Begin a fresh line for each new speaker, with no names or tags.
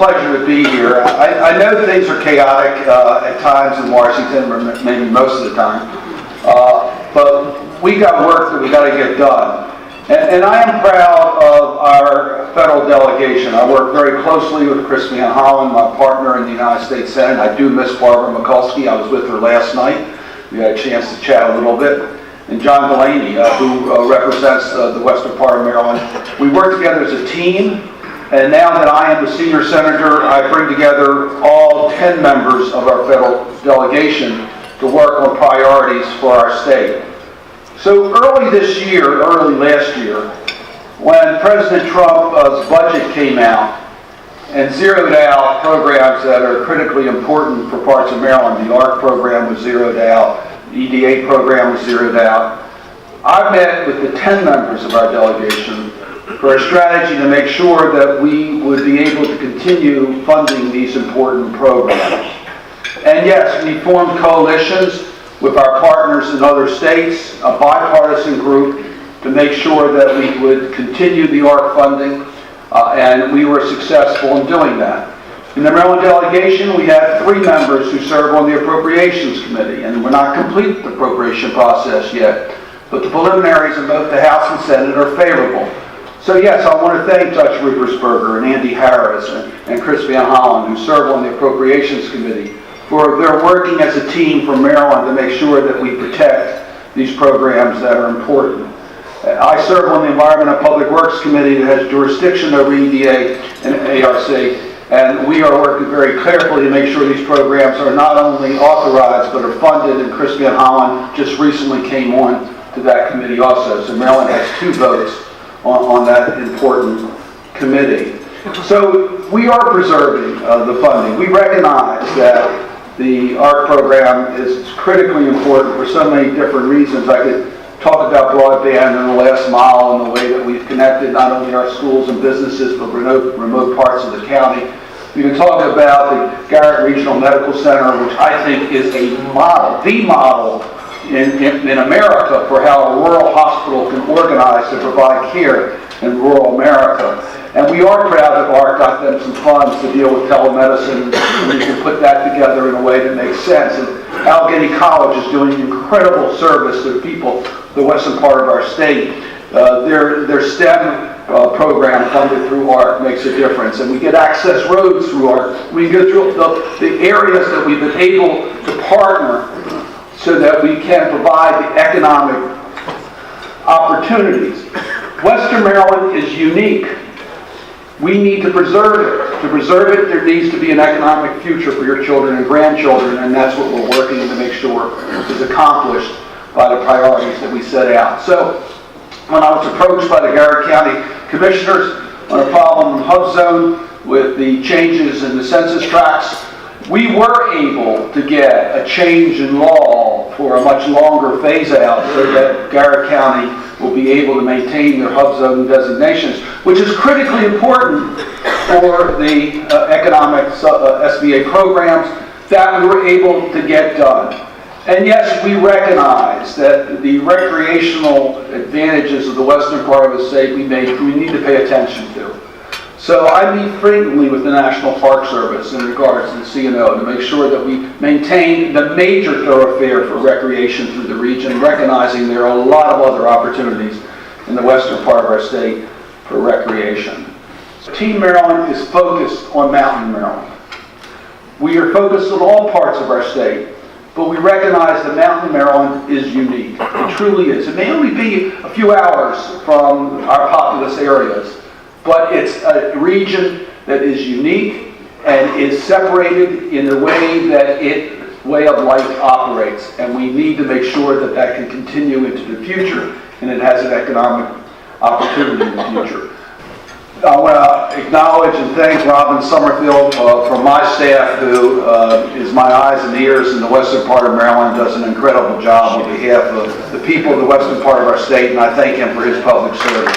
pleasure to be here. I know things are chaotic at times in Washington, or maybe most of the time, but we got work that we got to get done. And I am proud of our federal delegation. I work very closely with Chris Van Hollen, my partner in the United States Senate. I do miss Barbara Mikulski. I was with her last night. We had a chance to chat a little bit. And John Delaney, who represents the western part of Maryland. We work together as a team. And now that I am the senior senator, I bring together all 10 members of our federal delegation to work on priorities for our state. So early last year, when President Trump's budget came out and zeroed out programs that are critically important for parts of Maryland, the ARC program was zeroed out, the EDA program was zeroed out, I met with the 10 members of our delegation for a strategy to make sure that we would be able to continue funding these important programs. And yes, we formed coalitions with our partners in other states, a bipartisan group, to make sure that we would continue the ARC funding, and we were successful in doing that. In the Maryland delegation, we have 3 members who serve on the Appropriations Committee, and we're not complete the appropriation process yet, but the preliminaries in both the House and Senate are favorable. So yes, I want to thank Dutch Ruppersberger and Andy Harris and Chris Van Hollen, who serve on the Appropriations Committee, for their working as a team from Maryland to make sure that we protect these programs that are important. I serve on the Environment and Public Works Committee that has jurisdiction over EDA and ARC, and we are working very carefully to make sure these programs are not only authorized but are funded, and Chris Van Hollen just recently came on to that committee also. So Maryland has 2 votes on that important committee. So we are preserving the funding. We recognize that the ARC program is critically important for so many different reasons. I could talk about broadband and the last mile and the way that we've connected not only our schools and businesses but remote parts of the county. We can talk about the Garrett Regional Medical Center, which I think is a model, the model in America for how a rural hospital can organize to provide care in rural America. And we are proud that ARC got them some funds to deal with telemedicine, and we can put that together in a way that makes sense. And Allegheny College is doing incredible service to the people, the western part of our state. Their STEM program funded through ARC makes a difference, and we get access roads through ARC. We go through the areas that we've been able to partner so that we can provide the economic opportunities. Western Maryland is unique. We need to preserve it. To preserve it, there needs to be an economic future for your children and grandchildren, and that's what we're working to make sure is accomplished by the priorities that we set out. So, when I was approached by the Garrett County Commissioners on a problem in Hub Zone with the changes in the census tracts, we were able to get a change in law for a much longer phase-out so that Garrett County will be able to maintain their hub zone designations, which is critically important for the economic SBA programs that we were able to get done. And yes, we recognize that the recreational advantages of the western part of the state we need to pay attention to. So I meet frequently with the National Park Service in regards to the C&O to make sure that we maintain the major thoroughfare for recreation through the region, recognizing there are a lot of other opportunities in the western part of our state for recreation. Team Maryland is focused on Mountain Maryland. We are focused on all parts of our state, but we recognize that Mountain Maryland is unique. It truly is. It may only be a few hours from our populous areas, but it's a region that is unique and is separated in the way that its way of life operates. And we need to make sure that that can continue into the future and it has an economic opportunity in the future. I want to acknowledge and thank Robin Summerfield from my staff, who is my eyes and ears in the western part of Maryland, does an incredible job on behalf of the people of the western part of our state, and I thank him for his public service.